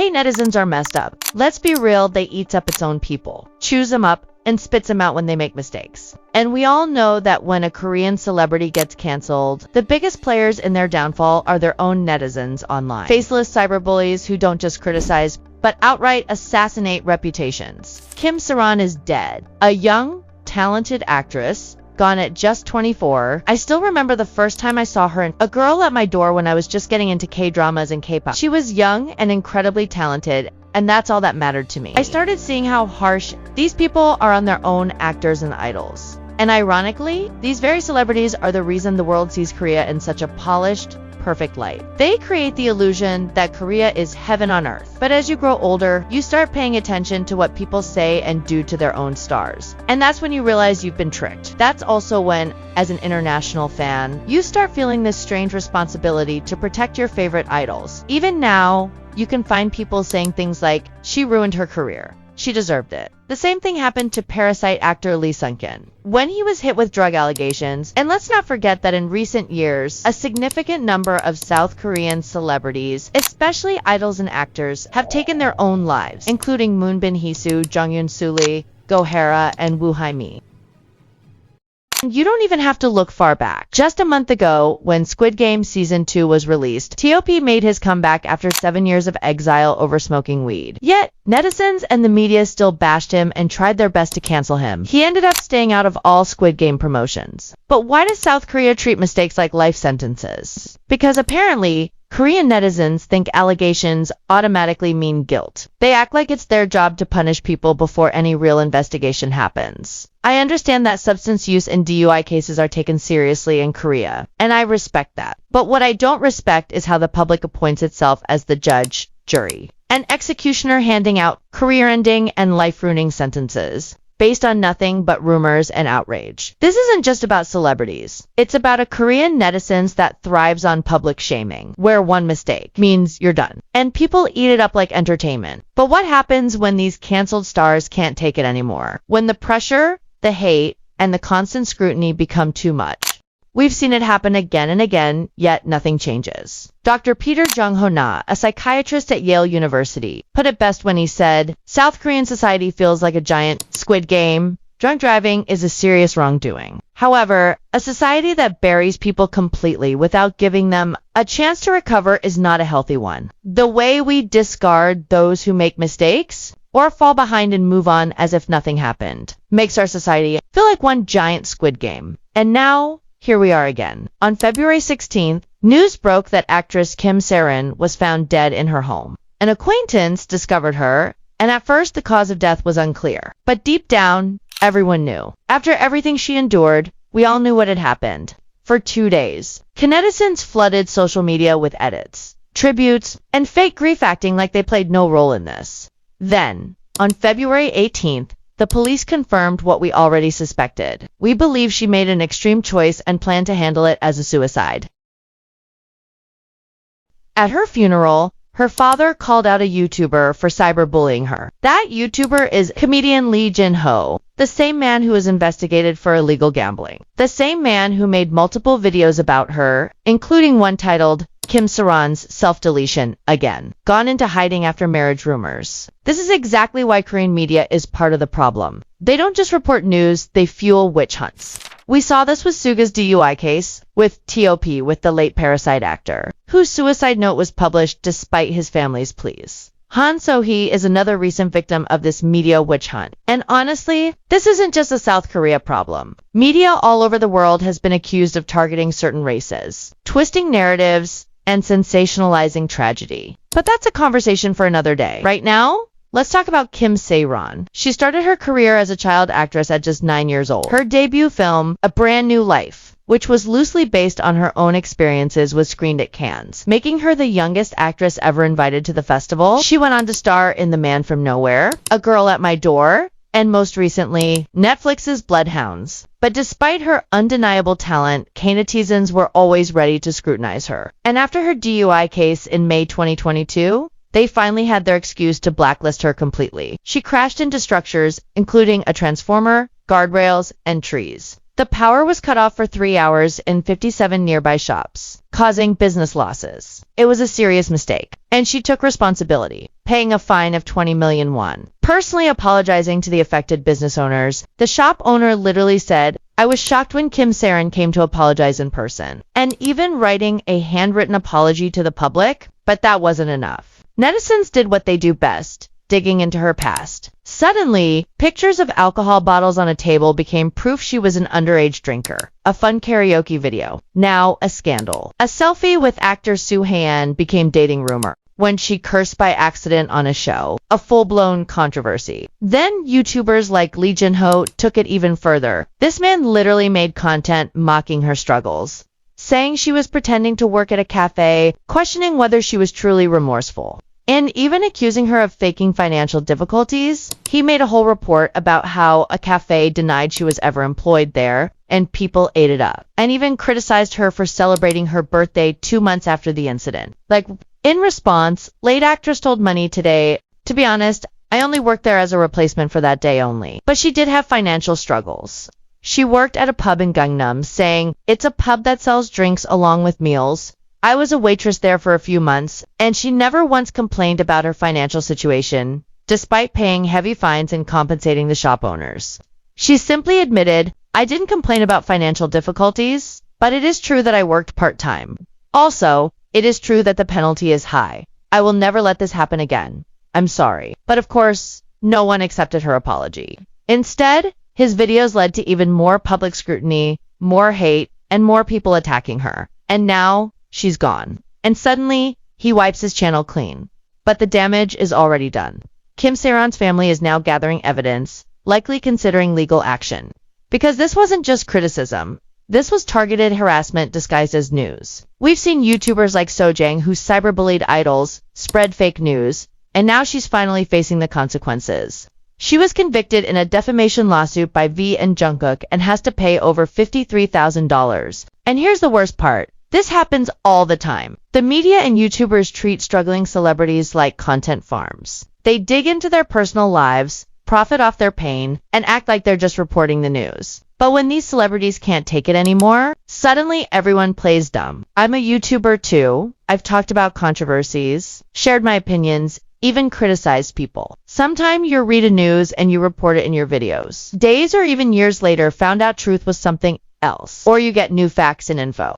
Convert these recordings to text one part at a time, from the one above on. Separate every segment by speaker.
Speaker 1: Hey, netizens are messed up. Let's be real, they eats up its own people, chews them up, and spits them out when they make mistakes. And we all know that when a Korean celebrity gets canceled, the biggest players in their downfall are their own netizens online. Faceless cyberbullies who don't just criticize, but outright assassinate reputations. Kim Sae-ron is dead. A young, talented actress, gone at just 24. I still remember the first time I saw her, a girl at my door when I was just getting into K-dramas and K-pop. She was young and incredibly talented, and that's all that mattered to me. I started seeing how harsh these people are on their own actors and idols. And ironically, these very celebrities are the reason the world sees Korea in such a polished, perfect light. They create the illusion that Korea is heaven on earth. But as you grow older, you start paying attention to what people say and do to their own stars. And that's when you realize you've been tricked. That's also when, as an international fan, you start feeling this strange responsibility to protect your favorite idols. Even now, you can find people saying things like, "She ruined her career. She deserved it." The same thing happened to Parasite actor Lee Sung-kyun when he was hit with drug allegations. And let's not forget that in recent years, a significant number of South Korean celebrities, especially idols and actors, have taken their own lives, including Moon Bin-hee-soo, Jung Yoon-soo Lee, Go Hara, and Woo Hae-mi. And you don't even have to look far back. Just a month ago, when Squid Game Season 2 was released, T.O.P. made his comeback after 7 years of exile over smoking weed. Yet, netizens and the media still bashed him and tried their best to cancel him. He ended up staying out of all Squid Game promotions. But why does South Korea treat mistakes like life sentences? Because apparently, Korean netizens think allegations automatically mean guilt. They act like it's their job to punish people before any real investigation happens. I understand that substance use and DUI cases are taken seriously in Korea, and I respect that. But what I don't respect is how the public appoints itself as the judge, jury, and executioner, handing out career-ending and life-ruining sentences based on nothing but rumors and outrage. This isn't just about celebrities. It's about a Korean netizens that thrives on public shaming, where one mistake means you're done. And people eat it up like entertainment. But what happens when these canceled stars can't take it anymore? When the pressure, the hate, and the constant scrutiny become too much. We've seen it happen again and again, yet nothing changes. Dr. Peter Jung-ho-na, a psychiatrist at Yale University, put it best when he said, "South Korean society feels like a giant Squid Game. Drunk driving is a serious wrongdoing." However, a society that buries people completely without giving them a chance to recover is not a healthy one. The way we discard those who make mistakes, or fall behind and move on as if nothing happened, makes our society feel like one giant Squid Game. And now, here we are again. On February 16th, news broke that actress Kim Sae-ron was found dead in her home. An acquaintance discovered her, and at first the cause of death was unclear. But deep down, everyone knew. After everything she endured, we all knew what had happened. For 2 days, netizens flooded social media with edits, tributes, and fake grief, acting like they played no role in this. Then, on February 18th, the police confirmed what we already suspected. We believe she made an extreme choice and planned to handle it as a suicide. At her funeral, her father called out a YouTuber for cyberbullying her. That YouTuber is comedian Lee Jin-ho, the same man who was investigated for illegal gambling. The same man who made multiple videos about her, including one titled, Kim Sae-ron's self-deletion again, gone into hiding after marriage rumors. This is exactly why Korean media is part of the problem. They don't just report news, they fuel witch hunts. We saw this with Suga's DUI case, with T.O.P. with the late Parasite actor, whose suicide note was published despite his family's pleas. Han So-hee is another recent victim of this media witch hunt. And honestly, this isn't just a South Korea problem. Media all over the world has been accused of targeting certain races, twisting narratives, and sensationalizing tragedy. But that's a conversation for another day. Right now, let's talk about Kim Sae-ron. She started her career as a child actress at just 9 years old. Her debut film, A Brand New Life, which was loosely based on her own experiences, was screened at Cannes, making her the youngest actress ever invited to the festival. She went on to star in The Man from Nowhere, A Girl at My Door, and most recently, Netflix's Bloodhounds. But despite her undeniable talent, netizens were always ready to scrutinize her. And after her DUI case in May 2022, they finally had their excuse to blacklist her completely. She crashed into structures, including a transformer, guardrails, and trees. The power was cut off for 3 hours in 57 nearby shops, causing business losses. It was a serious mistake, and she took responsibility, paying a fine of 20 million won. Personally apologizing to the affected business owners, the shop owner literally said, "I was shocked when Kim Sae-ron came to apologize in person," and even writing a handwritten apology to the public, but that wasn't enough. Netizens did what they do best, digging into her past. Suddenly, pictures of alcohol bottles on a table became proof she was an underage drinker. A fun karaoke video. Now a scandal. A selfie with actor Soo Hae-in became dating rumor when she cursed by accident on a show. A full-blown controversy. Then YouTubers like Lee Jin-ho took it even further. This man literally made content mocking her struggles, saying she was pretending to work at a cafe, questioning whether she was truly remorseful, and even accusing her of faking financial difficulties. He made a whole report about how a cafe denied she was ever employed there, and people ate it up, and even criticized her for celebrating her birthday 2 months after the incident. In response, late actress told Money Today, "To be honest, I only worked there as a replacement for that day only." But she did have financial struggles. She worked at a pub in Gangnam, saying, "It's a pub that sells drinks along with meals. I was a waitress there for a few months," and she never once complained about her financial situation, despite paying heavy fines and compensating the shop owners. She simply admitted, "I didn't complain about financial difficulties, but it is true that I worked part-time. Also, it is true that the penalty is high. I will never let this happen again. I'm sorry." But of course, no one accepted her apology. Instead, his videos led to even more public scrutiny, more hate, and more people attacking her. And now, she's gone. And suddenly, he wipes his channel clean. But the damage is already done. Kim Sae-ron's family is now gathering evidence, likely considering legal action. Because this wasn't just criticism. This was targeted harassment disguised as news. We've seen YouTubers like Sojang who cyberbullied idols, spread fake news, and now she's finally facing the consequences. She was convicted in a defamation lawsuit by V and Jungkook and has to pay over $53,000. And here's the worst part. This happens all the time. The media and YouTubers treat struggling celebrities like content farms. They dig into their personal lives, profit off their pain, and act like they're just reporting the news. But when these celebrities can't take it anymore, suddenly everyone plays dumb. I'm a YouTuber too. I've talked about controversies, shared my opinions, even criticized people. Sometimes you read a news and you report it in your videos. Days or even years later, found out truth was something else, or you get new facts and info.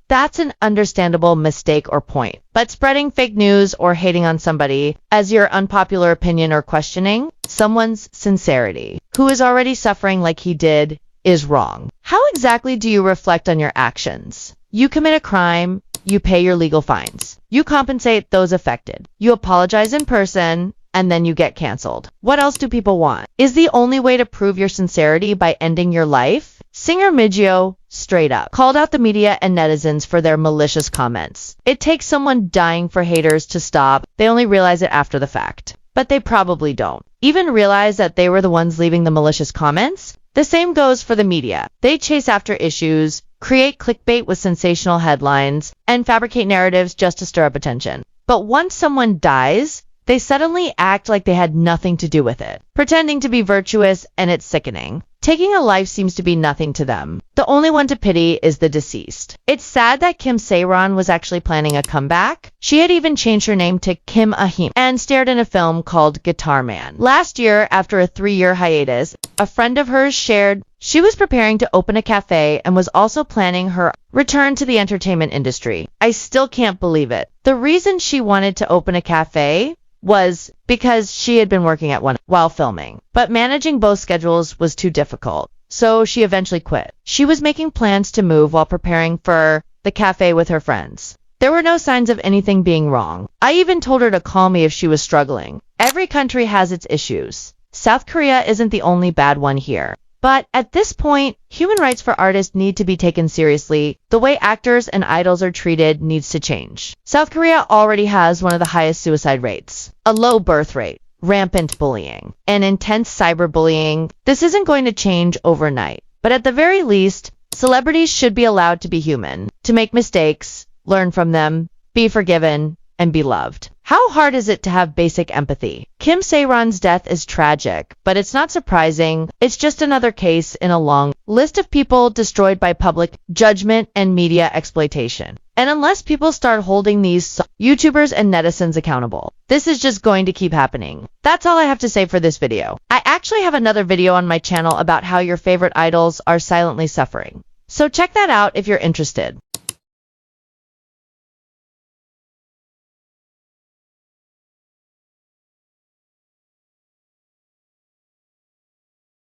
Speaker 1: That's an understandable mistake or point. But spreading fake news or hating on somebody as your unpopular opinion or questioning someone's sincerity, who is already suffering like he did, is wrong. How exactly do you reflect on your actions? You commit a crime, you pay your legal fines. You compensate those affected. You apologize in person, and then you get canceled. What else do people want? Is the only way to prove your sincerity by ending your life? Singer Mijio, straight up, called out the media and netizens for their malicious comments. It takes someone dying for haters to stop. They only realize it after the fact. But they probably don't even realize that they were the ones leaving the malicious comments. The same goes for the media. They chase after issues, create clickbait with sensational headlines, and fabricate narratives just to stir up attention. But once someone dies, they suddenly act like they had nothing to do with it, pretending to be virtuous, and it's sickening. Taking a life seems to be nothing to them. The only one to pity is the deceased. It's sad that Kim Sae-ron was actually planning a comeback. She had even changed her name to Kim Ah-him and starred in a film called Guitar Man. Last year, after a 3-year hiatus, a friend of hers shared she was preparing to open a cafe and was also planning her return to the entertainment industry. I still can't believe it. The reason she wanted to open a cafe was because she had been working at one while filming, but managing both schedules was too difficult, so she eventually quit. She was making plans to move while preparing for the cafe with her friends. There were no signs of anything being wrong. I even told her to call me if she was struggling. Every country has its issues. South Korea isn't the only bad one here. But at this point, human rights for artists need to be taken seriously. The way actors and idols are treated needs to change. South Korea already has one of the highest suicide rates, a low birth rate, rampant bullying, and intense cyberbullying. This isn't going to change overnight. But at the very least, celebrities should be allowed to be human, to make mistakes, learn from them, be forgiven, and be loved. How hard is it to have basic empathy? Kim Sae-ron's death is tragic, but it's not surprising. It's just another case in a long list of people destroyed by public judgment and media exploitation. And unless people start holding these YouTubers and netizens accountable, this is just going to keep happening. That's all I have to say for this video. I actually have another video on my channel about how your favorite idols are silently suffering. So check that out if you're interested.